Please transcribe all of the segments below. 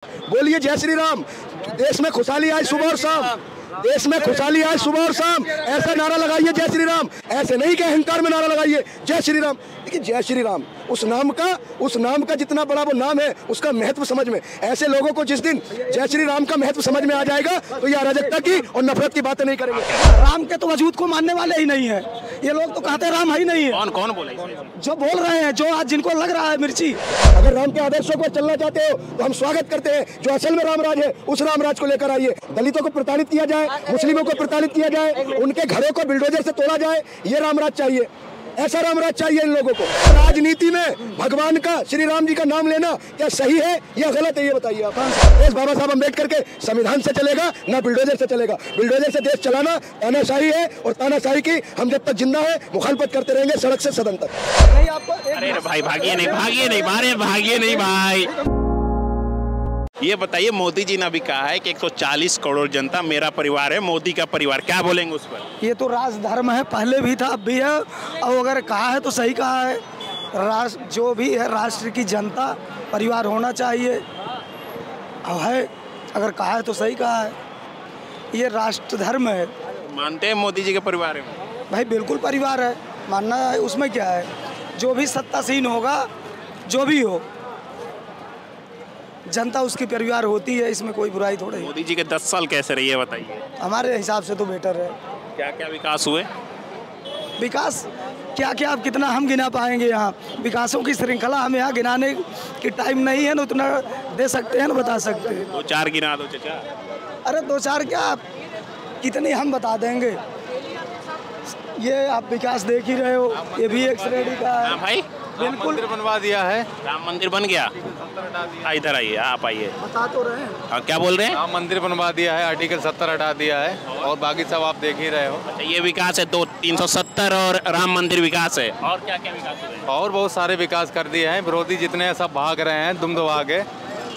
बोलिए जय श्री राम। देश में खुशहाली आए सुबह और शाम, देश में खुशहाली आए सुबह और शाम। ऐसा नारा लगाइए जय श्री राम, ऐसे नहीं कि अहंकार में नारा लगाइए जय श्री राम। देखिए जय श्री राम उस नाम का जितना बड़ा वो नाम है उसका महत्व समझ में, ऐसे लोगों को जिस दिन जय श्री राम का महत्व समझ में आ जाएगा तो ये अराजकता की और नफरत की बातें नहीं करेंगे। राम के तो वजूद को मानने वाले ही नहीं है, ये लोग तो कहते हैं राम ही नहीं है। कौन कौन बोले? जो बोल रहे हैं, जो आज जिनको लग रहा है मिर्ची। अगर राम के आदर्शों पर चलना चाहते हो तो हम स्वागत करते हैं। जो असल में रामराज है उस रामराज को लेकर आइए। दलितों को प्रताड़ित किया जाए, मुस्लिमों को प्रताड़ित किया जाए, उनके घरों को बिल्डोजर से तोड़ा जाए, ये रामराज चाहिए। ऐसा रामराज चाहिए इन लोगों को। राजनीति में भगवान का, श्री राम जी का नाम लेना क्या सही है या गलत है, ये बताइए आप। देश बाबा साहब अम्बेडकर के संविधान से चलेगा ना बिल्डोजर से चलेगा। बिल्डोजर से देश चलाना तानाशाही है और तानाशाही की हम जब तक जिंदा है मुखालफत करते रहेंगे सड़क से सदन तक। नहीं आपको अरे भाई भागिए नहीं भाई। ये बताइए, मोदी जी ने अभी कहा है कि 140 करोड़ जनता मेरा परिवार है, मोदी का परिवार, क्या बोलेंगे उस पर? ये तो राजधर्म है, पहले भी था अब भी है, और अगर कहा है तो सही कहा है। राष्ट्र जो भी है, राष्ट्र की जनता परिवार होना चाहिए, और है अगर कहा है तो सही कहा है। ये राष्ट्र धर्म है। मानते हैं मोदी जी के परिवार में? भाई बिल्कुल परिवार है, मानना है, उसमें क्या है। जो भी सत्तासीन होगा, जो भी हो, जनता उसकी परिवार होती है, इसमें कोई बुराई थोड़ी। मोदी जी के 10 साल कैसे रही है बताइए? हमारे हिसाब से तो बेटर है। क्या क्या विकास हुए? विकास क्या क्या आप कितना हम गिना पाएंगे? यहाँ विकासों की श्रृंखला हम यहाँ गिनाने की टाइम नहीं है ना, उतना दे सकते हैं ना बता सकते हैं। 2-4 गिना दो चाचा। अरे 2-4 क्या, आप कितनी हम बता देंगे। ये आप विकास देख ही रहे हो, ये भी एक श्रेणी का है। हाँ भाई, बिल्कुल मंदिर बनवा दिया है। राम मंदिर बन गया। इधर आइए, आप आइए। बता तो रहे हैं। हाँ, क्या बोल रहे हैं? राम मंदिर बनवा दिया है, आर्टिकल 70 हटा दिया है, और बाकी सब आप देख ही रहे हो। अच्छा, ये विकास है 370 और राम मंदिर विकास है। और क्या क्या विकास हुए? और बहुत सारे विकास कर दिए हैं। विरोधी जितने हैं सब भाग रहे हैं दुम दबा के।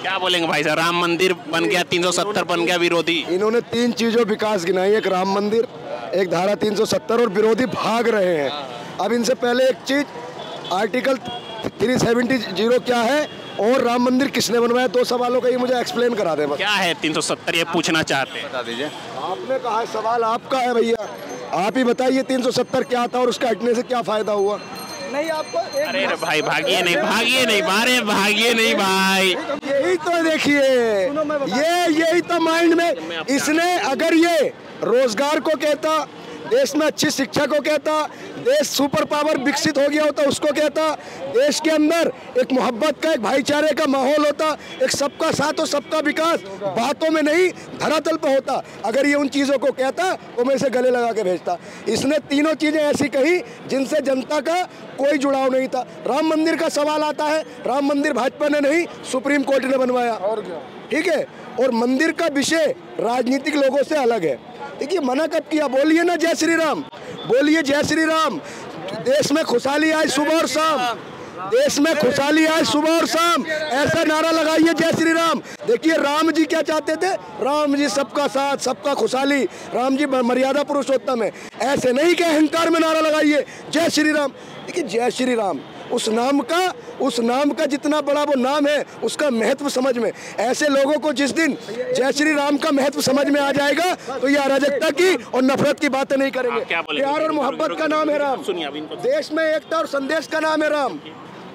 क्या बोलेंगे भाई साहब? राम मंदिर बन गया, 370 बन गया, विरोधी। इन्होंने 3 चीजों विकास गिनाई, एक राम मंदिर, एक धारा 370 और विरोधी भाग रहे हैं। अब इनसे पहले एक चीज, आर्टिकल 370 क्या है और राम मंदिर किसने बनवाया, 2 सवालों का ये मुझे एक्सप्लेन करा दे बस। क्या है 370, ये पूछना चाहते हैं। बता दीजिए। आपने कहा है, सवाल आपका है भैया, आप ही बताइए 370 क्या था और उसका हटने से क्या फायदा हुआ। नहीं आपको अरे भाई भागिए नहीं भाई। यही तो देखिए, यही तो माइंड में इसने, अगर ये रोजगार को कहता, देश में अच्छी शिक्षा को कहता, देश सुपर पावर विकसित हो गया होता उसको कहता, देश के अंदर एक मोहब्बत का, एक भाईचारे का माहौल होता, एक सबका साथ और सबका विकास बातों में नहीं धरातल पर होता, अगर ये उन चीज़ों को कहता तो मैं इसे गले लगा के भेजता। इसने तीनों चीज़ें ऐसी कही जिनसे जनता का कोई जुड़ाव नहीं था। राम मंदिर का सवाल आता है, राम मंदिर भाजपा ने नहीं, सुप्रीम कोर्ट ने बनवाया, और क्या, ठीक है। और मंदिर का विषय राजनीतिक लोगों से अलग है। देखिए मना कब किया, बोलिए ना जय श्री राम, बोलिए जय श्री राम। देश में खुशहाली आए सुबह और शाम, देश में खुशहाली आए सुबह और शाम। ऐसा नारा लगाइए जय श्री राम। देखिए राम जी क्या चाहते थे, राम जी सबका साथ, सबका खुशहाली, राम जी मर्यादा पुरुषोत्तम है। ऐसे नहीं कि अहंकार में नारा लगाइए जय श्री राम। देखिए जय श्री राम उस नाम का जितना बड़ा वो नाम है उसका महत्व समझ में, ऐसे लोगों को जिस दिन जय श्री राम का महत्व समझ में आ जाएगा तो ये अराजकता की और नफरत की बातें नहीं करेंगे। प्यार और मोहब्बत का नाम है राम, देश में एकता और संदेश का नाम है राम।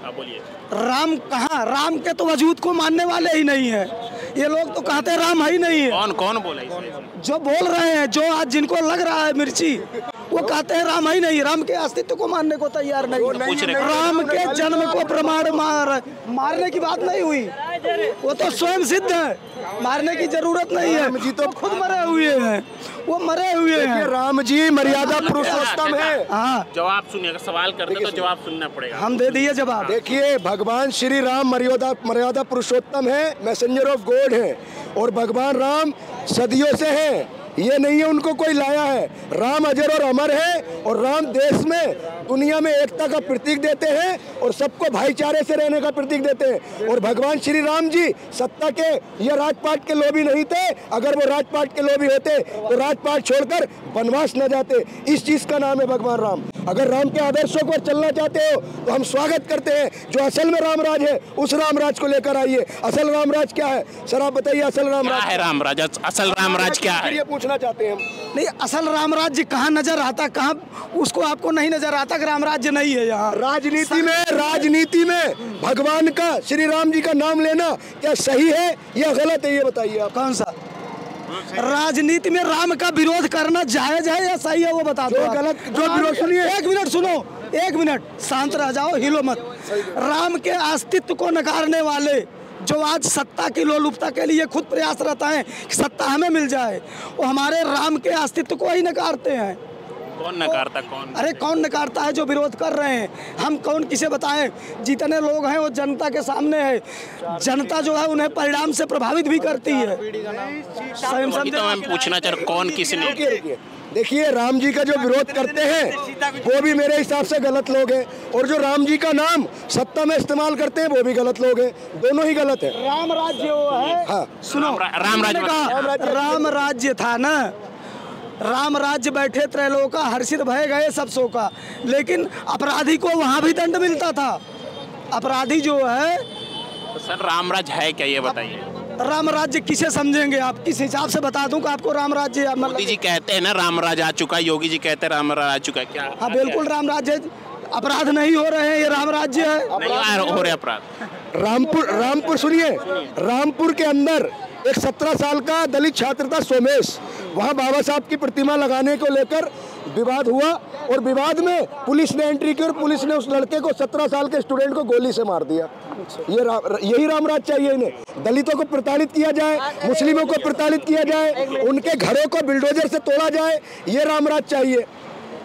बोलिए। राम कहाँ, राम के तो वजूद को मानने वाले ही नहीं है, ये लोग तो कहते हैं राम ही नहीं है। कौन कौन बोले? जो बोल रहे हैं, जो आज जिनको लग रहा है मिर्ची, वो कहते हैं राम ही नहीं, राम के अस्तित्व को मानने को तैयार नहीं। राम के जन्म को प्रमाण मारने की बात नहीं हुई, वो तो स्वयं सिद्ध है, मारने की जरूरत नहीं है। राम जी तो खुद मरे हुए हैं, वो मरे हुए हैं। राम जी मर्यादा पुरुषोत्तम है। हाँ, जवाब सुनिएगा, सवाल करते तो जवाब सुनना पड़ेगा। हम दे दिए जवाब। देखिए भगवान श्री राम मर्यादा पुरुषोत्तम है, मैसेंजर ऑफ गॉड है, और भगवान राम सदियों से हैं, ये नहीं है उनको कोई लाया है। राम अजर और अमर है, और राम देश में, दुनिया में एकता का प्रतीक देते हैं और सबको भाईचारे से रहने का प्रतीक देते हैं। और भगवान श्री राम जी सत्ता के या राजपाट के लोभी नहीं थे, अगर वो राजपाट के लोभी होते तो राजपाट छोड़कर वनवास न जाते। इस चीज का नाम है भगवान राम। अगर राम के आदर्शों पर चलना चाहते हो तो हम स्वागत करते हैं। जो असल में रामराज है उस रामराज को लेकर आइए। असल रामराज क्या है सर, आप बताइए। असल रामराज क्या है? रामराज, असल रामराज क्या है? ये पूछना चाहते हैं हम। नहीं, असल रामराज्य कहाँ नजर आता, कहाँ उसको आपको नहीं नजर आता कि रामराज्य नहीं है यहाँ। राजनीति में भगवान का, श्री राम जी का नाम लेना क्या सही है या गलत है, ये बताइए आप। कौन सा? राजनीति में राम का विरोध करना जायज है या सही है वो बता दो। गलत जो विरोध, सुनिए एक मिनट सुनो, एक मिनट शांत रह जाओ, हिलो मत। राम के अस्तित्व को नकारने वाले जो आज सत्ता की लोलुपता के लिए खुद प्रयासरत हैं कि सत्ता हमें मिल जाए, वो हमारे राम के अस्तित्व को ही नकारते हैं। कौन नकारता? कौन? अरे कौन नकारता है? जो विरोध कर रहे हैं। हम कौन किसे बताएं? जितने लोग हैं वो जनता के सामने है। जनता जो है उन्हें परिणाम से प्रभावित भी करती है। तो मैं पूछना चाह रहा हूं, कौन किसने? देखिए, राम जी का जो विरोध करते हैं वो भी मेरे हिसाब से गलत लोग हैं, और जो राम जी का नाम सत्ता में इस्तेमाल करते हैं वो भी गलत लोग हैं। दोनों ही गलत है। राम राज्य वो है। हाँ सुनो, राम राज्य था ना, राम राज्य बैठे त्रैलोका हर्षित भय गए सब शोका, लेकिन अपराधी को वहाँ भी दंड मिलता था। अपराधी जो है तो सर रामराज है क्या, ये बताइए। राम राज्य किसे समझेंगे आप? किस हिसाब से बता दूं कि आपको राम राज्य? मोदी जी कहते हैं ना रामराज आ चुका है, योगी जी कहते हैं रामराज आ चुका है, क्या? हाँ बिल्कुल राम राज्य। अपराध नहीं हो रहे हैं, ये राम राज्य है। नहीं हो रहे अपराध। रामपुर सुनिए, रामपुर के अंदर एक 17 साल का दलित छात्र था सोमेश, वहाँ बाबा साहब की प्रतिमा लगाने को लेकर विवाद हुआ, और विवाद में पुलिस ने एंट्री की और पुलिस ने उस लड़के को, 17 साल के स्टूडेंट को गोली से मार दिया। यही रामराज चाहिए इन्हें। दलितों को प्रताड़ित किया जाए, मुस्लिमों को प्रताड़ित किया जाए, उनके घरों को बिल्डोजर से तोड़ा जाए, ये रामराज चाहिए।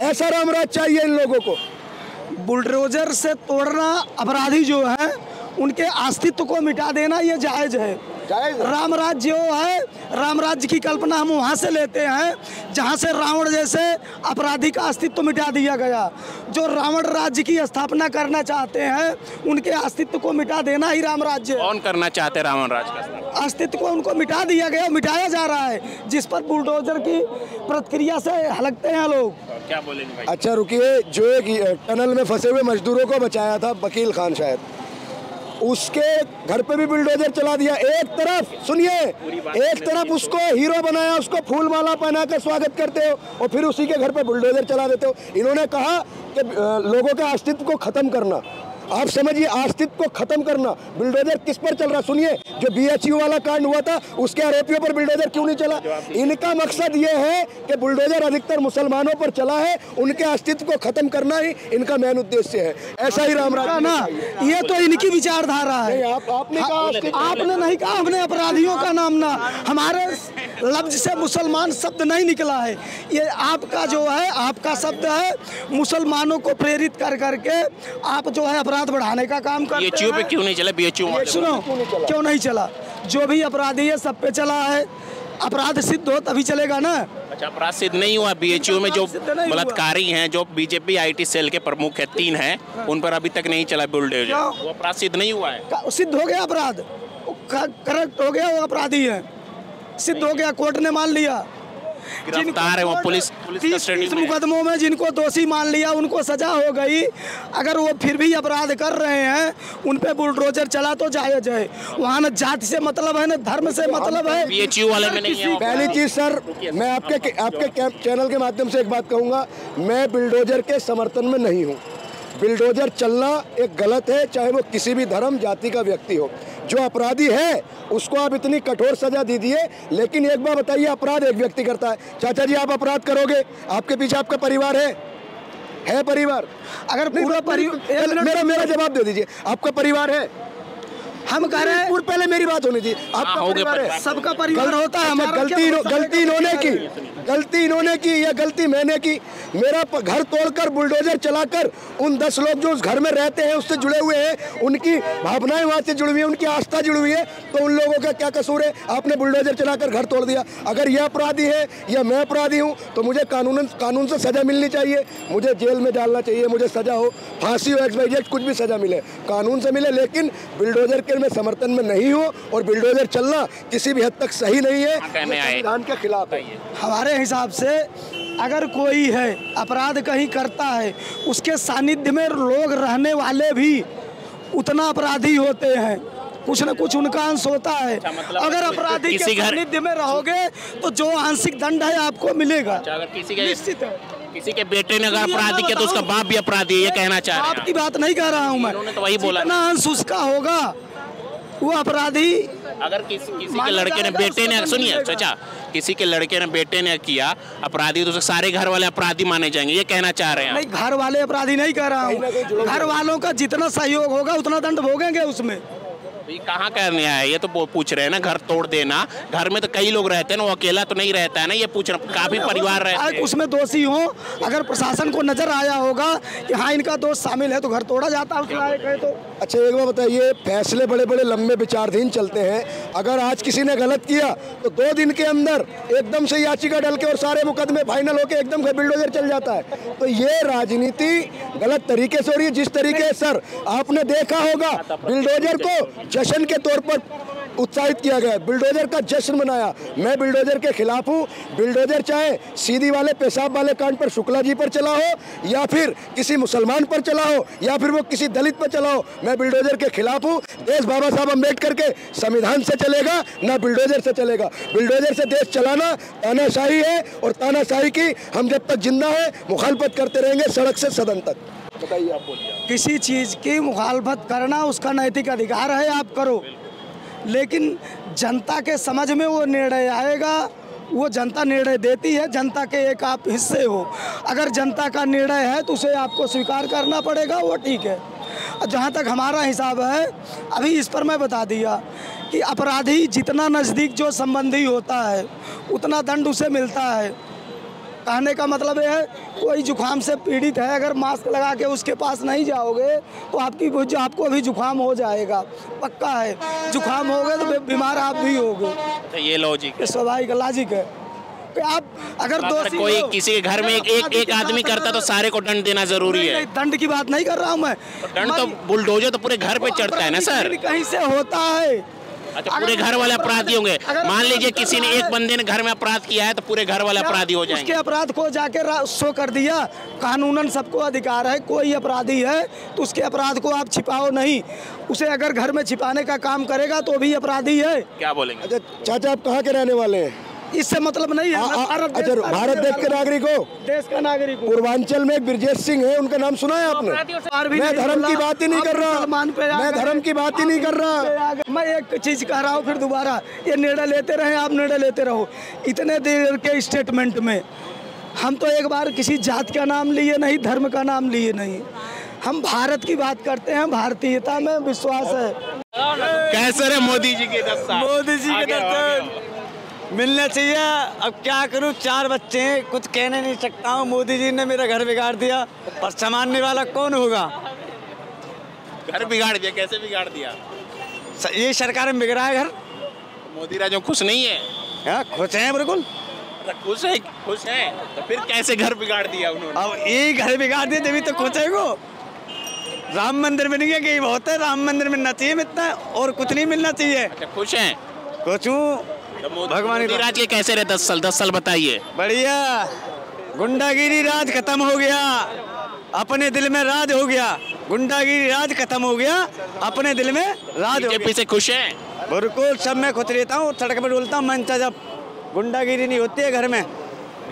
ऐसा रामराज चाहिए इन लोगों को। बुलडोजर से तोड़ना, अपराधी जो है उनके अस्तित्व को मिटा देना, ये जायज है। राम राज्य जो है, राम राज्य की कल्पना हम वहाँ से लेते हैं जहाँ से रावण जैसे अपराधी का अस्तित्व मिटा दिया गया। जो रावण राज्य की स्थापना करना चाहते हैं उनके अस्तित्व को मिटा देना ही राम राज्य। कौन करना चाहते हैं रावण राज का अस्तित्व को? उनको मिटा दिया गया, मिटाया जा रहा है, जिस पर बुलडोजर की प्रतिक्रिया से हलकते हैं लोग। क्या बोलेंगे भाई? अच्छा रुकिए, जो एक टनल में फंसे हुए मजदूरों को बचाया था वकील खान, शायद उसके घर पे भी बुलडोजर चला दिया। एक तरफ सुनिए, एक तरफ उसको हीरो बनाया, उसको फूल माला पहना कर स्वागत करते हो, और फिर उसी के घर पे बुलडोजर चला देते हो। इन्होंने कहा कि लोगों के अस्तित्व को खत्म करना। आप समझिए, अस्तित्व को खत्म करना। बुलडोजर किस पर चल रहा? सुनिए, जो BHU वाला कांड हुआ था उसके आरोपियों पर बुलडोजर क्यों नहीं चला? इनका मकसद ये है कि बुलडोजर अधिकतर मुसलमानों पर चला है, उनके अस्तित्व को खत्म करना ही इनका मेन उद्देश्य है। ऐसा ही रामराज ना, ये तो इनकी विचारधारा है। आपने कहा, आपने नहीं कहा, हमने अपराधियों का नाम ना, हमारे लफ्ज से मुसलमान शब्द नहीं निकला है। ये आपका जो है, आपका शब्द है, मुसलमानों को प्रेरित कर करके आप जो है अपराध बढ़ाने का काम करते हैं। BHU पे क्यों नहीं चला? BHU सुनो, क्यों नहीं चला? जो भी अपराधी है सब पे चला है। अपराध सिद्ध हो तभी चलेगा ना। अच्छा, अपराध सिद्ध नहीं हुआ? BHU में जो बलात्कारी हैं, जो BJP IT सेल के प्रमुख है, 3 हैं, उन पर अभी तक नहीं चला बुलडोजर। वो अपराध सिद्ध नहीं हुआ है? सिद्ध हो गया अपराध, करेक्ट हो गया, वो अपराधी है, सिद्ध हो गया, कोर्ट ने मान लिया। गिरफ्तार है वो, पुलिस 30 मुकदमों में जिनको दोषी मान लिया उनको सजा हो गई। अगर वो फिर भी अपराध कर रहे हैं, उन पे बुलडोजर चला तो जायज है। वहाँ न जाति से मतलब है, न धर्म से मतलब है। BHU वाले में नहीं है। पहली चीज सर, मैं आपके चैनल के माध्यम से एक बात कहूँगा, मैं बुलडोजर के समर्थन में नहीं हूँ। बुलडोजर चलना एक गलत है, चाहे वो किसी भी धर्म जाति का व्यक्ति हो। जो अपराधी है उसको आप इतनी कठोर सजा दीजिए, लेकिन एक बार बताइए, अपराध एक व्यक्ति करता है। चाचा जी, आप अपराध करोगे, आपके पीछे आपका परिवार है परिवार? अगर पूरा परिवार, मेरा जवाब दे दीजिए, आपका परिवार है? हम कह रहे हैं, पहले मेरी बात होनी थी। आपका परिवार है, सबका परिवार होता है। गलती इन्होंने की या गलती मैंने की? मेरा घर तोड़कर बुलडोजर चलाकर उन 10 लोग जो उस घर में रहते हैं, उससे जुड़े हुए हैं, उनकी भावनाएं वहाँ से जुड़ी हुई है, उनकी आस्था जुड़ी हुई है, तो उन लोगों का क्या कसूर है? आपने बुलडोजर चलाकर घर तोड़ दिया। अगर यह अपराधी है या मैं अपराधी हूँ तो मुझे कानून से सजा मिलनी चाहिए, मुझे जेल में डालना चाहिए, मुझे सजा हो, फांसी हो, XYZ कुछ भी सजा मिले, कानून से मिले। लेकिन बुलडोजर के मैं समर्थन में नहीं हूँ, और बुलडोजर चलना किसी भी हद तक सही नहीं है, संविधान के खिलाफ है। हमारे हिसाब से अगर कोई है अपराध कहीं करता है, उसके सानिध्य में लोग रहने वाले भी उतना अपराधी होते हैं, कुछ न कुछ उनका अंश होता है। मतलब अगर अपराधी के सानिध्य में रहोगे तो जो आंशिक दंड है आपको मिलेगा। अगर निश्चित है। किसी के बेटे ने अगर अपराधी किया तो उसका बाप भी अपराधी है, ये कहना चाह रहे हैं बाप की बात नहीं कह रहा हूँ मैं, उन्होंने तो वही बोला। जितना अंश उसका होगा वो अपराधी। अगर किसी के लड़के ने बेटे ने, सुनिए चाचा, किसी के लड़के ने बेटे ने किया अपराधी तो उसे सारे घर वाले अपराधी माने जाएंगे, ये कहना चाह रहे हैं? नहीं, घर वाले अपराधी नहीं कह रहा हूँ, घर वालों का जितना सहयोग होगा उतना दंड भोगेंगे उसमें। ये कहाँ करने आया, ये तो पूछ रहे हैं ना, घर तोड़ देना। घर में तो कई लोग रहते हैं ना, वो अकेला तो नहीं रहता है ना, ये पूछ रहे, काफी परिवार रहते हैं। उसमें दोषी हो, अगर प्रशासन को नजर आया होगा कि हाँ इनका दोष शामिल है तो घर तोड़ा जाता है तो। अच्छा एक बात बताइए, फैसले बड़े बड़े लंबे विचाराधीन चलते हैं, अगर आज किसी ने गलत किया तो 2 दिन के अंदर एकदम से याचिका डल के और सारे मुकदमे फाइनल होके एकदम से बिल्डोजर चल जाता है, तो ये राजनीति गलत तरीके से हो रही है। जिस तरीके सर आपने देखा होगा बिल्डोजर को जश्न के तौर पर उत्साहित किया गया, बिल्डोजर का जश्न मनाया। मैं बिल्डोजर के खिलाफ हूँ। बिल्डोजर चाहे सीधी वाले पेशाब वाले कांड पर शुक्ला जी पर चला हो या फिर किसी मुसलमान पर चला हो या फिर वो किसी दलित पर चला हो, मैं बिल्डोजर के खिलाफ हूँ। देश बाबा साहब अम्बेडकर के संविधान से चलेगा ना बिल्डोजर से चलेगा। बिल्डोजर से देश चलाना तानाशाही है और तानाशाही की हम जब तक जिंदा है मुखालफत करते रहेंगे सड़क से सदन तक। बताइए, आप बोलिए। किसी चीज़ की मुखालफत करना उसका नैतिक अधिकार है, आप करो, लेकिन जनता के समझ में वो निर्णय आएगा। वो जनता निर्णय देती है, जनता के एक आप हिस्से हो। अगर जनता का निर्णय है तो उसे आपको स्वीकार करना पड़ेगा, वो ठीक है। जहाँ तक हमारा हिसाब है, अभी इस पर मैं बता दिया कि अपराधी जितना नज़दीक जो संबंधी होता है उतना दंड उसे मिलता है। कहने का मतलब ये है, कोई जुकाम से पीड़ित है, अगर मास्क लगा के उसके पास नहीं जाओगे तो आपको भी जुकाम हो जाएगा, पक्का है। जुकाम होगे तो बीमार आप भी होगे, तो ये लॉजिक है, स्वाभाविक लॉजिक है कि आप अगर दोषी कोई किसी के घर में एक आदमी करता तो सारे को दंड देना जरूरी है। दंड की बात नहीं कर रहा हूँ मैं, दंड तो बुलडोजर तो पूरे घर पे चढ़ता है ना सर, कहीं से होता है। अच्छा, पूरे घर वाले अपराधी होंगे। मान लीजिए किसी ने एक बंदे ने घर में अपराध किया है तो पूरे घर वाले अपराधी हो जाएंगे। उसके अपराध को जाके शो कर दिया, कानूनन सबको अधिकार है। कोई अपराधी है तो उसके अपराध को आप छिपाओ नहीं, उसे अगर घर में छिपाने का काम करेगा तो भी अपराधी है। क्या बोलेंगे? अच्छा चाचा, आप कहाँ के रहने वाले हैं? इससे मतलब नहीं है। अच्छा, भारत देश के नागरिक हो? देश का नागरिक हो। पूर्वांचल में एक ब्रजेश सिंह है, उनका नाम सुना है आपने? मैं धर्म की बात ही नहीं कर रहा, मैं धर्म की बात ही नहीं कर रहा। मैं एक चीज कह रहा हूँ, फिर दोबारा ये निर्णय लेते रहे, आप निर्णय लेते रहो। इतने देर के स्टेटमेंट में हम तो एक बार किसी जात का नाम लिए नहीं, धर्म का नाम लिए नहीं, हम भारत की बात करते हैं, भारतीयता में विश्वास है। कैसे रे मोदी जी के 10 साल? मोदी जी के 10 साल मिलना चाहिए। अब क्या करूं, 4 बच्चे हैं, कुछ कहने नहीं सकता हूं। मोदी जी ने मेरा घर बिगाड़ दिया, पर संभालने वाला कौन होगा? घर बिगाड़ दिया? कैसे बिगाड़ दिया? ये सरकार में बिगड़ा है घर। मोदी राजो खुश नहीं है? हाँ, खुश हैं बिल्कुल। खुश है, खुश है तो फिर कैसे घर बिगाड़ दिया उन्होंने? अब यही घर बिगाड़ दिया तभी तो खुश है वो। राम मंदिर बन गया, यही बहुत है। राम मंदिर मिलना चाहिए, इतना और कुछ नहीं मिलना चाहिए। अच्छा, खुश हैं? खुश हूँ। भगवान राज के कैसे रहे 10 साल बताइए। बढ़िया, गुंडागिरी राज खत्म हो गया, अपने दिल में राज हो गया। गुंडागिरी राज खत्म हो गया, अपने दिल में राज हो गया। बीजेपी से खुश हैं? बिल्कुल, सब मैं खुश रहता हूँ, सड़क पर डोलता हूँ मंचा, जब गुंडागिरी नहीं होती है घर में।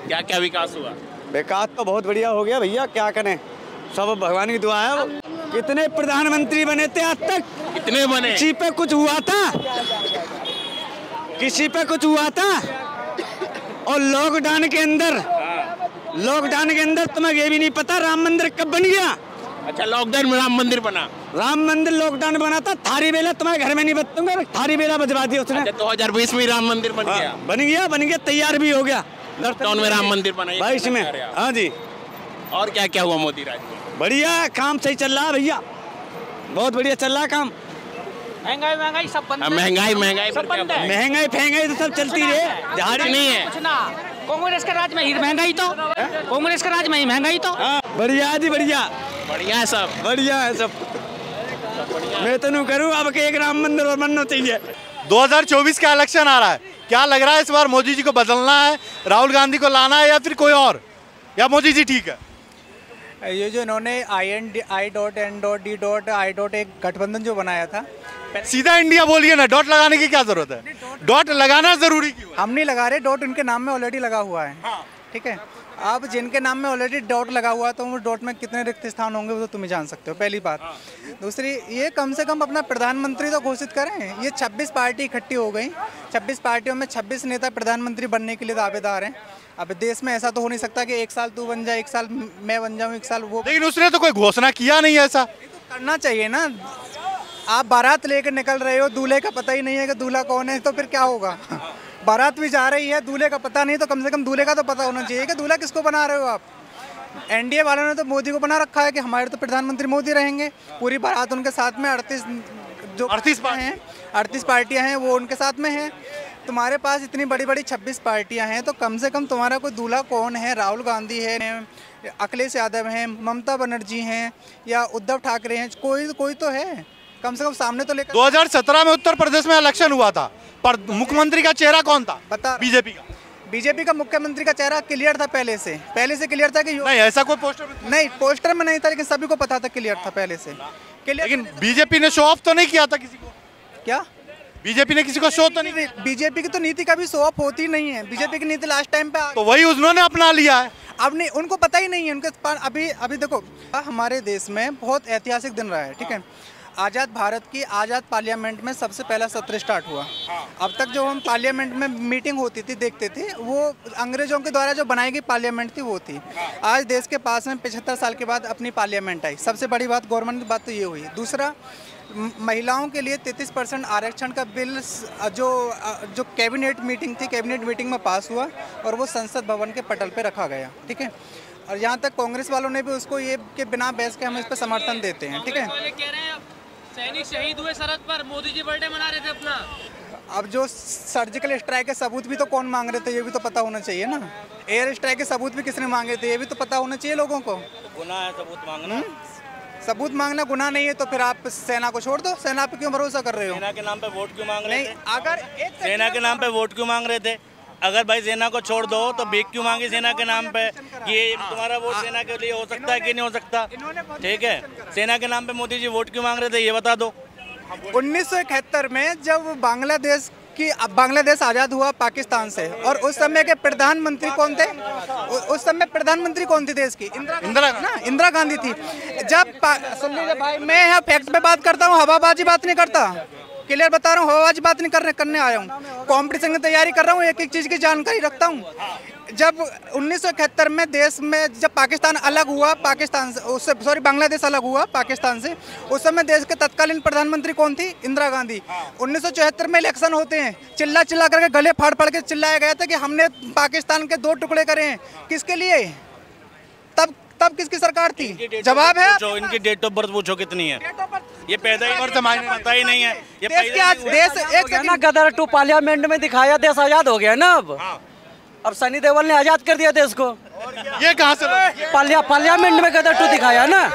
क्या क्या विकास हुआ? विकास तो बहुत बढ़िया हो गया भैया, क्या करें, सब भगवान की दुआ है। कितने प्रधानमंत्री बने थे आज तक? कितने बने? किसी पे कुछ हुआ था? किसी पे कुछ हुआ था? और लॉकडाउन के अंदर तुम्हें ये भी नहीं पता राम मंदिर कब बन गया? अच्छा, लॉकडाउन में राम मंदिर बना? राम मंदिर लॉकडाउन बना था। थारी बेला तुम्हारे घर में नहीं बचूंगा, थारी बेला बजवा दिया उसने। अच्छा, 2020 में राम मंदिर बन गया? बन गया, तैयार भी हो गया। लॉकडाउन में राम मंदिर बना 22 में। हाँ जी। और क्या क्या हुआ मोदी राज में? बढ़िया काम सही चल रहा है भैया, बहुत बढ़िया चल रहा है काम। महंगाई सब बंद है। महंगाई सब बंद है। महंगाई तो सब चलती रहे, जहाज नहीं है। कांग्रेस का राज में ही महंगाई तो, कांग्रेस का राज में ही महंगाई तो। बढ़िया जी, बढ़िया है सब, बढ़िया है सब। मैं तो नहीं करूँ, अब के एक राम मंदिर और बनना चाहिए। 2024 का इलेक्शन आ रहा है, क्या लग रहा है इस बार मोदी जी को बदलना है, राहुल गांधी को लाना है या फिर कोई और? या मोदी जी ठीक है? ये जो इन्होंने I.N.D.I. एक गठबंधन जो बनाया था, सीधा इंडिया बोलिए ना, डॉट लगाने की क्या जरूरत है? डॉट लगाना जरूरी क्यों है? हम नहीं लगा रहे, डॉट उनके नाम में ऑलरेडी लगा हुआ है। ठीक है, अब जिनके नाम में ऑलरेडी डॉट लगा हुआ है तो वो डॉट में कितने रिक्त स्थान होंगे वो तो तुम ही जान सकते हो, पहली बात। दूसरी, ये कम से कम अपना प्रधानमंत्री तो घोषित करें। ये 26 पार्टी इकट्ठी हो गई, 26 पार्टियों में 26 नेता प्रधानमंत्री बनने के लिए दावेदार हैं। अब देश में ऐसा तो हो नहीं सकता कि एक साल तू बन जाए, एक साल मैं बन जाऊँ, एक साल वो। लेकिन उसने तो कोई घोषणा किया नहीं ऐसा। तो करना चाहिए ना। आप बारात लेकर निकल रहे हो, दूल्हे का पता ही नहीं है कि दूल्हा कौन है, तो फिर क्या होगा? बारात भी जा रही है, दूल्हे का पता नहीं, तो कम से कम दूल्हे का तो पता होना चाहिए कि दूल्हा किसको बना रहे हो आप। एनडीए वालों ने तो मोदी को बना रखा है कि हमारे तो प्रधानमंत्री मोदी रहेंगे। पूरी बारात उनके साथ में 38 पार्टियां हैं वो उनके साथ में हैं। तुम्हारे पास इतनी बड़ी बड़ी 26 पार्टियां हैं, तो कम से कम तुम्हारा कोई दूल्हा कौन है? राहुल गांधी है, अखिलेश यादव हैं, ममता बनर्जी हैं, या उद्धव ठाकरे हैं, कोई तो है कम से कम सामने तो लेकर। 2017 में उत्तर प्रदेश में इलेक्शन हुआ था, पर मुख्यमंत्री का चेहरा कौन था? बता। बीजेपी का मुख्यमंत्री का चेहरा क्लियर था, पहले से क्लियर था कि नहीं, ऐसा कोई पोस्टर नहीं, पोस्टर में नहीं था, लेकिन सभी को पता था, क्लियर था पहले से। लेकिन बीजेपी ने शो ऑफ तो नहीं किया था किसी को? क्या बीजेपी ने किसी को शो तो नहीं? बीजेपी की तो नीति कभी शो ऑफ होती नहीं है। बीजेपी की नीति लास्ट टाइम पे तो वही उन्होंने अपना लिया है। अब नहीं, उनको पता ही नहीं है उनके पास। अभी देखो, हमारे देश में बहुत ऐतिहासिक दिन रहा है। ठीक है, आज़ाद भारत की आज़ाद पार्लियामेंट में सबसे पहला सत्र स्टार्ट हुआ। अब तक जो हम पार्लियामेंट में मीटिंग होती थी, देखते थे, वो अंग्रेजों के द्वारा जो बनाई गई पार्लियामेंट थी वो थी। आज देश के पास में 75 साल के बाद अपनी पार्लियामेंट आई। सबसे बड़ी बात गवर्नमेंट की बात तो ये हुई। दूसरा, महिलाओं के लिए 33% आरक्षण का बिल जो कैबिनेट मीटिंग थी, कैबिनेट मीटिंग में पास हुआ और वो संसद भवन के पटल पे रखा गया। ठीक है, और यहाँ तक कांग्रेस वालों ने भी उसको ये कि बिना बहस के हम इस पर समर्थन देते हैं। ठीक है, सैनिक शहीद हुए सरहद पर, मोदी जी बर्थडे मना रहे थे अपना। अब जो सर्जिकल स्ट्राइक के सबूत भी तो कौन मांग रहे थे, ये भी तो पता होना चाहिए ना। एयर स्ट्राइक के सबूत भी किसने मांगे थे, ये भी तो पता होना चाहिए लोगों को। गुनाह है सबूत मांगना। सबूत मांगना गुनाह नहीं है, तो फिर आप सेना को छोड़ दो। सेना पे क्यों भरोसा कर रहे हो? सेना के नाम पे वोट क्यों मांग रहे थे? अगर सेना के नाम पे वोट क्यों मांग रहे थे? अगर भाई सेना को छोड़ दो तो भीख क्यों मांगी सेना के नाम पे? ये तुम्हारा वोट सेना के लिए हो सकता है कि नहीं हो सकता? ठीक है, सेना के नाम पे मोदी जी वोट क्यों मांग रहे थे, ये बता दो। 1971 में जब बांग्लादेश आज़ाद हुआ पाकिस्तान से, और उस समय के प्रधानमंत्री कौन थे? उस समय प्रधानमंत्री कौन थी देश की? इंदिरा गांधी थी। जब सुन लीजिए भाई, मैं यहाँ फैक्ट पे बात करता हूँ, हवाबाजी बात नहीं करता। क्लियर बता रहा हूँ, हवाबाजी बात नहीं करने आया हूँ। कॉम्पिटिशन की तैयारी कर रहा हूँ, एक एक चीज़ की जानकारी रखता हूँ। जब 1971 में देश में जब पाकिस्तान अलग हुआ, बांग्लादेश अलग हुआ पाकिस्तान से, उस समय देश के तत्कालीन प्रधानमंत्री कौन थी? इंदिरा गांधी। 1974 में इलेक्शन होते हैं, चिल्ला करके गले फाड़ के चिल्लाया गया था कि हमने पाकिस्तान के 2 टुकड़े करे हैं। किसके लिए? तब किसकी सरकार थी? जवाब है, इनकी डेट ऑफ बर्थ पूछो कितनी है। ये पैदा ही पता ही नहीं है। ये देश गदर टू पार्लियामेंट में दिखाया, देश आजाद हो गया ना। अब सनी देओल ने आजाद कर दिया देश को। ये कहाँ से? पार्लियामेंट में गदर टू दिखाया ना।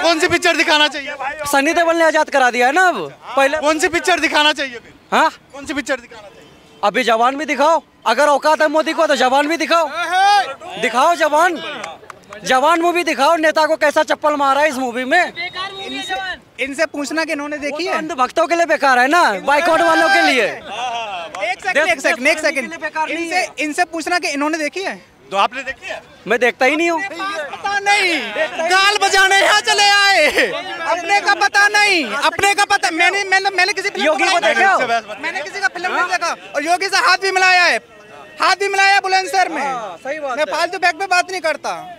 कौन सी पिक्चर दिखाना चाहिए? सनी देओल ने आजाद करा दिया ना। अब पहले कौन सी पिक्चर दिखाना चाहिए? हाँ, कौन सी पिक्चर दिखाना चाहिए? अभी जवान भी दिखाओ। अगर औकात है मोदी को तो जवान भी दिखाओ जवान मूवी दिखाओ। नेता को कैसा चप्पल मारा है इस मूवी में। इनसे पूछना कि इन्होंने देखी है? अंध भक्तों के लिए बेकार है ना, बाइकआउट वालों के लिए। एक सेकंड, इनसे पूछना कि इन्होंने देखी है? तो आपने देखी है? मैं देखता ही नहीं हूँ। पता नहीं, गाल बजाने यहाँ चले आए। अपने का पता नहीं, अपने का पता। मैंने किसी योगी को देखा, मैंने किसी का फिल्म नहीं देखा, और योगी से हाथ भी मिलाया बुलंदशहर में। सही बात मैं फालतू बैग पे बात नहीं करता।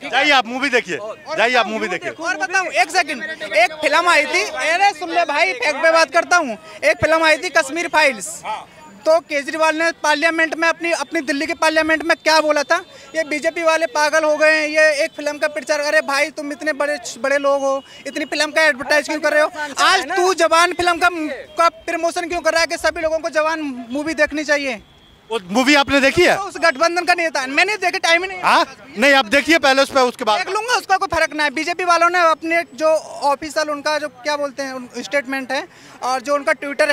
जाइए आप मूवी देखिए, और बताऊं, एक सेकंड, एक फिल्म आई थी, अरे सुन ले भाई, फैक्ट पे बात करता हूँ। एक फिल्म आई थी कश्मीर फाइल्स, तो केजरीवाल ने पार्लियामेंट में अपनी दिल्ली के पार्लियामेंट में क्या बोला था? ये बीजेपी वाले पागल हो गए हैं, ये एक फिल्म का प्रचार। अरे भाई, तुम इतने बड़े लोग हो, इतनी फिल्म का एडवर्टाइज क्यों कर रहे हो? आज तू जवान फिल्म का प्रमोशन क्यों कर रहा है कि सभी लोगों को जवान मूवी देखनी चाहिए? वो मूवी आपने देखी है? तो उस गठबंधन का नेता मैंने देखे, टाइम ही नहीं। हाँ नहीं, आप देखिए पहले उस पर, उसके बाद देख लूंगा, उसका कोई फर्क नहीं है। बीजेपी वालों ने अपने जो ऑफिशियल उनका जो क्या बोलते हैं स्टेटमेंट है, और जो उनका ट्विटर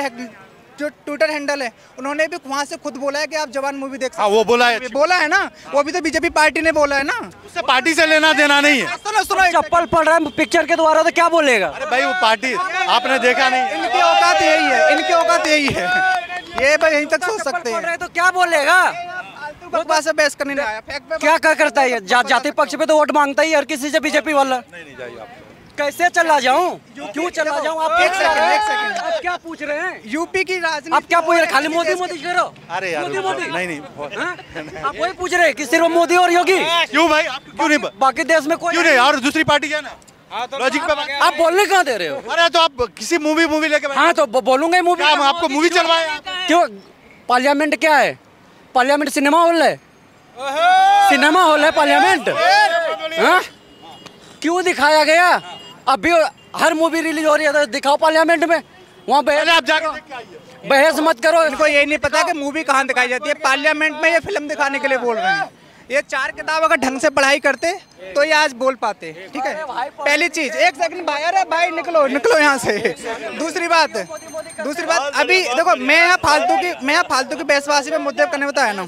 जो ट्विटर हैंडल है, उन्होंने भी वहाँ से खुद बोला है कि आप जवान मूवी देख सकते हाँ, वो बोला है ना, वो भी तो बीजेपी पार्टी ने बोला है ना। उससे पार्टी से लेना देना नहीं है। सुनो चप्पल पड़ रहा है पिक्चर के द्वारा तो क्या बोलेगा? अरे भाई वो पार्टी आपने देखा नहीं, इनकी औकात यही है, इनकी औकात यही है, ये भाई यहीं तक सोच सकते हैं। तो क्या बोलेगा? बकवास से बहस करने नहीं आया। क्या करता है? जाति पक्ष पे तो वोट मांगता ही हर किसी से बीजेपी वाला। कैसे चला जाऊं? क्यों चला जाऊं? आप एक सेकंड आप क्या पूछ रहे हैं? यूपी की राजनीति आप क्या पूछ रहे हैं? खाली मोदी करो। अरे यार मोदी नहीं आप वही पूछ रहे हैं कि सिर्फ मोदी और योगी? क्यों भाई, आप क्यों नहीं, बाकी देश में कोई क्यों नहीं? और दूसरी पार्टी क्या ना, लॉजिक पे आप बोलने कहाँ दे रहे हो? अरे तो आप किसी मूवी लेके हाँ तो बोलूंगा ही मूवी। आपको मूवी चलवाए क्यों? पार्लियामेंट क्या है? पार्लियामेंट सिनेमा हॉल है? सिनेमा हॉल है पार्लियामेंट? क्यों दिखाया गया? अभी हर मूवी रिलीज हो रही है तो दिखाओ पार्लियामेंट में, वहाँ बहस मत करो। इनको ये नहीं पता कि मूवी कहाँ दिखाई जाती है, पार्लियामेंट में ये फिल्म दिखाने के लिए बोल रहे हैं। ये 4 किताब अगर ढंग से पढ़ाई करते तो ये आज बोल पाते, ठीक है। पहली चीज, एक सेकंड भाई, अरे भाई निकलो यहाँ से। दूसरी बात अभी देखो, मैं यहाँ फालतू की बहसबाजी पे मुद्दे करने बताया ना।